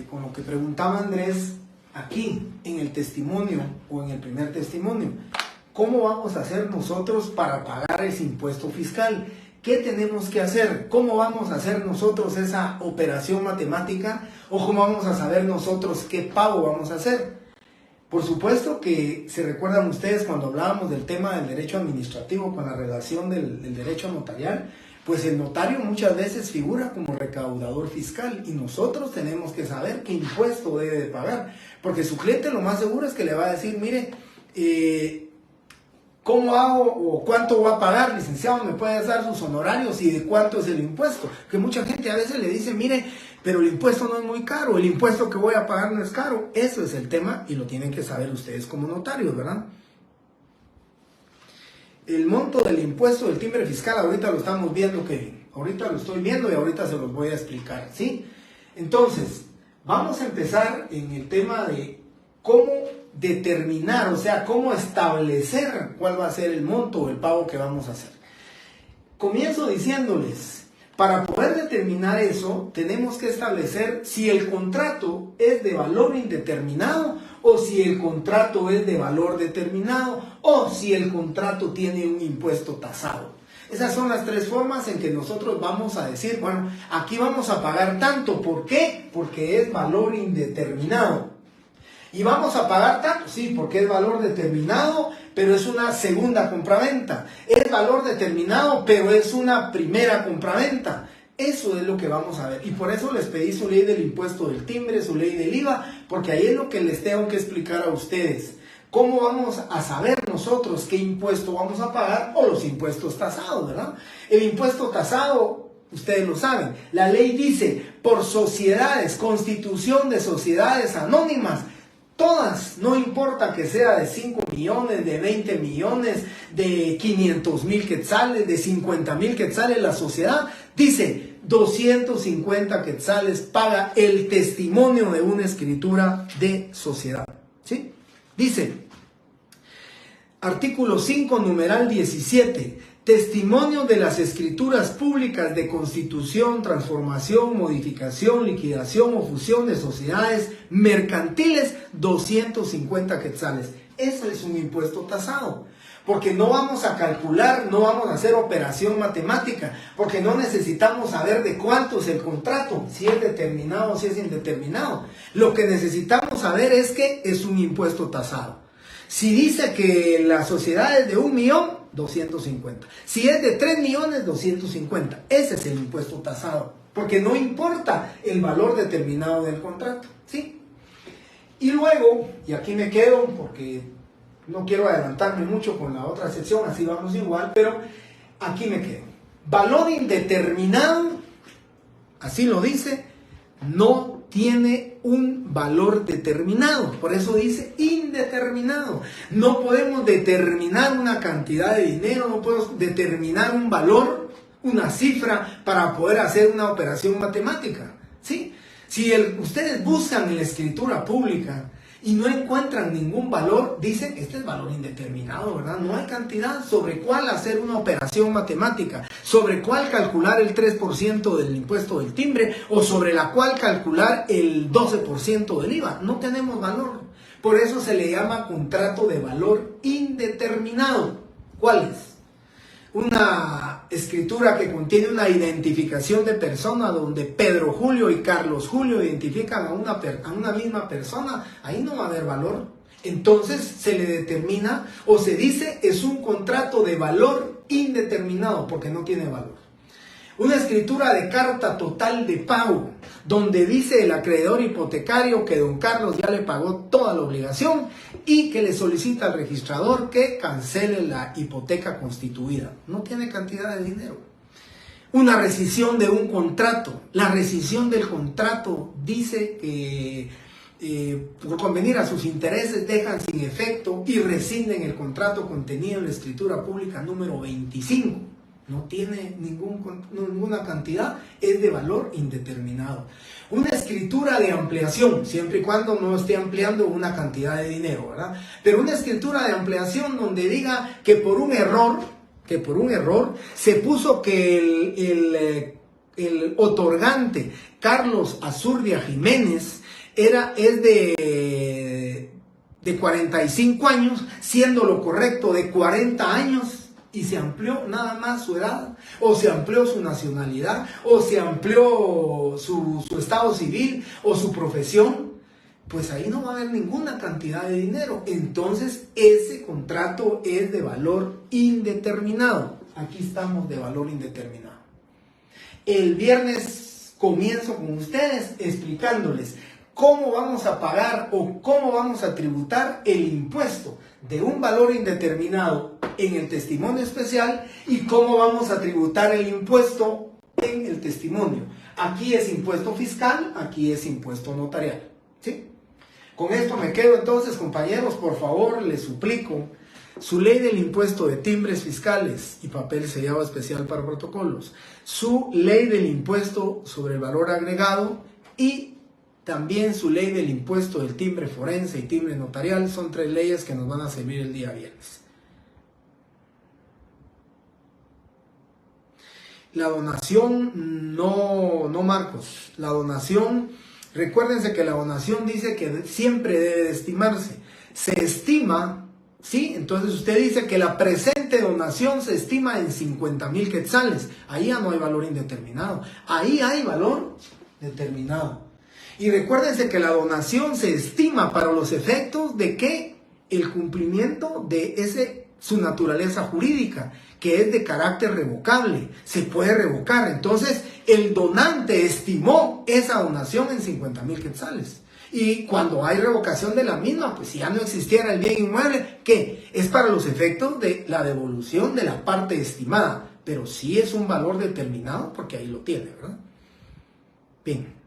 con lo que preguntaba Andrés aquí en el testimonio o en el primer testimonio. ¿Cómo vamos a hacer nosotros para pagar ese impuesto fiscal? ¿Qué tenemos que hacer? ¿Cómo vamos a hacer nosotros esa operación matemática? ¿O cómo vamos a saber nosotros qué pago vamos a hacer? Por supuesto que se recuerdan ustedes cuando hablábamos del tema del derecho administrativo con la relación del derecho notarial, pues el notario muchas veces figura como recaudador fiscal y nosotros tenemos que saber qué impuesto debe de pagar, porque su cliente lo más seguro es que le va a decir, mire, ¿cómo hago o cuánto va a pagar, licenciado? ¿Me puede dar sus honorarios y de cuánto es el impuesto? Que mucha gente a veces le dice, mire, pero el impuesto no es muy caro, el impuesto que voy a pagar no es caro. Eso es el tema y lo tienen que saber ustedes como notarios, ¿verdad? El monto del impuesto del timbre fiscal, ahorita lo estamos viendo, Kevin. Ahorita lo estoy viendo y ahorita se los voy a explicar, ¿sí? Entonces, vamos a empezar en el tema de cómo determinar, o sea, cómo establecer cuál va a ser el monto o el pago que vamos a hacer. Comienzo diciéndoles, para poder determinar eso, tenemos que establecer si el contrato es de valor indeterminado o si el contrato es de valor determinado o si el contrato tiene un impuesto tasado. Esas son las tres formas en que nosotros vamos a decir, bueno, aquí vamos a pagar tanto. ¿Por qué? Porque es valor indeterminado. ¿Y vamos a pagar tanto? Sí, porque es valor determinado, pero es una segunda compraventa. Es valor determinado, pero es una primera compraventa. Eso es lo que vamos a ver. Y por eso les pedí su ley del impuesto del timbre, su ley del IVA, porque ahí es lo que les tengo que explicar a ustedes. ¿Cómo vamos a saber nosotros qué impuesto vamos a pagar o los impuestos tasados, ¿verdad? El impuesto tasado, ustedes lo saben, la ley dice por sociedades, constitución de sociedades anónimas, todas, no importa que sea de 5 millones, de 20 millones, de 500,000 quetzales, de 50,000 quetzales, la sociedad dice 250 quetzales paga el testimonio de una escritura de sociedad, ¿sí? Dice, artículo 5, numeral 17, testimonio de las escrituras públicas de constitución, transformación, modificación, liquidación o fusión de sociedades mercantiles, 250 quetzales. Eso es un impuesto tasado, porque no vamos a calcular, no vamos a hacer operación matemática, porque no necesitamos saber de cuánto es el contrato, si es determinado o si es indeterminado. Lo que necesitamos saber es que es un impuesto tasado. Si dice que la sociedad es de 1 millón, 250. Si es de 3 millones, 250. Ese es el impuesto tasado, porque no importa el valor determinado del contrato, ¿sí? Y luego, y aquí me quedo porque no quiero adelantarme mucho con la otra sección, así vamos igual, pero aquí me quedo. Valor indeterminado, así lo dice, no tiene un valor determinado. Por eso dice indeterminado. No podemos determinar una cantidad de dinero, no podemos determinar un valor, una cifra para poder hacer una operación matemática, ¿sí? Si ustedes buscan en la escritura pública y no encuentran ningún valor, dicen, este es valor indeterminado, ¿verdad? No hay cantidad sobre cuál hacer una operación matemática, sobre cuál calcular el 3% del impuesto del timbre o sobre la cual calcular el 12% del IVA. No tenemos valor. Por eso se le llama contrato de valor indeterminado. ¿Cuál es? Una escritura que contiene una identificación de persona donde Pedro Julio y Carlos Julio identifican a una misma persona, ahí no va a haber valor. Entonces se le determina o se dice es un contrato de valor indeterminado porque no tiene valor. Una escritura de carta total de pago, donde dice el acreedor hipotecario que don Carlos ya le pagó toda la obligación y que le solicita al registrador que cancele la hipoteca constituida. No tiene cantidad de dinero. Una rescisión de un contrato. La rescisión del contrato dice que por convenir a sus intereses dejan sin efecto y rescinden el contrato contenido en la escritura pública número 25. No tiene ninguna cantidad, es de valor indeterminado. Una escritura de ampliación, siempre y cuando no esté ampliando una cantidad de dinero, ¿verdad? Pero una escritura de ampliación donde diga que por un error se puso que el otorgante Carlos Azurdia Jiménez es de 45 años, siendo lo correcto de 40 años, y se amplió nada más su edad, o se amplió su nacionalidad, o se amplió su estado civil, o su profesión, pues ahí no va a haber ninguna cantidad de dinero. Entonces ese contrato es de valor indeterminado. Aquí estamos de valor indeterminado. El viernes comienzo con ustedes explicándoles cómo vamos a pagar o cómo vamos a tributar el impuesto de un valor indeterminado en el testimonio especial y cómo vamos a tributar el impuesto en el testimonio. Aquí es impuesto fiscal, aquí es impuesto notarial, ¿sí? Con esto me quedo entonces, compañeros, por favor, les suplico, su ley del impuesto de timbres fiscales y papel sellado especial para protocolos, su ley del impuesto sobre el valor agregado y también su ley del impuesto del timbre forense y timbre notarial son 3 leyes que nos van a servir el día viernes. La donación, no Marcos, la donación, recuérdense que la donación dice que siempre debe de estimarse. Se estima, ¿sí? Entonces usted dice que la presente donación se estima en 50,000 quetzales. Ahí ya no hay valor indeterminado, ahí hay valor determinado. Y recuérdense que la donación se estima para los efectos de que el cumplimiento de su naturaleza jurídica, que es de carácter revocable, se puede revocar. Entonces, el donante estimó esa donación en 50,000 quetzales. Y cuando hay revocación de la misma, pues si ya no existiera el bien inmueble, ¿qué? Es para los efectos de la devolución de la parte estimada. Pero sí es un valor determinado porque ahí lo tiene, ¿verdad? Bien.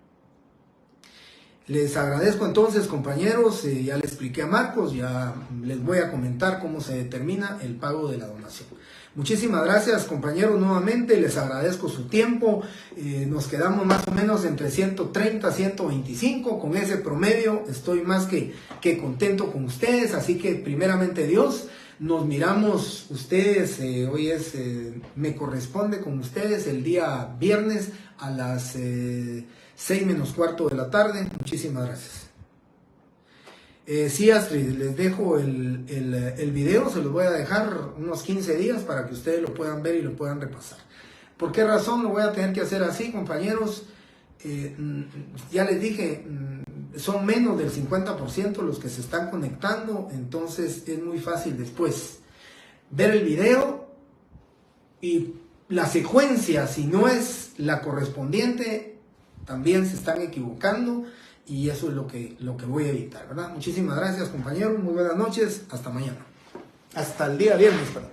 Les agradezco entonces, compañeros, ya le expliqué a Marcos, ya les voy a comentar cómo se determina el pago de la donación. Muchísimas gracias, compañeros, nuevamente, les agradezco su tiempo, nos quedamos más o menos entre 130 125, con ese promedio estoy más que contento con ustedes, así que primeramente Dios, nos miramos ustedes, hoy me corresponde con ustedes el día viernes a las 6 menos cuarto de la tarde. Muchísimas gracias. Sí, Astrid, les dejo el video, se los voy a dejar unos 15 días para que ustedes lo puedan ver y lo puedan repasar. ¿Por qué razón lo voy a tener que hacer así, compañeros? Ya les dije, son menos del 50% los que se están conectando, entonces es muy fácil después ver el video y la secuencia, si no es la correspondiente, también se están equivocando y eso es lo que voy a evitar, ¿verdad? Muchísimas gracias, compañeros, muy buenas noches, hasta mañana, hasta el día viernes, perdón.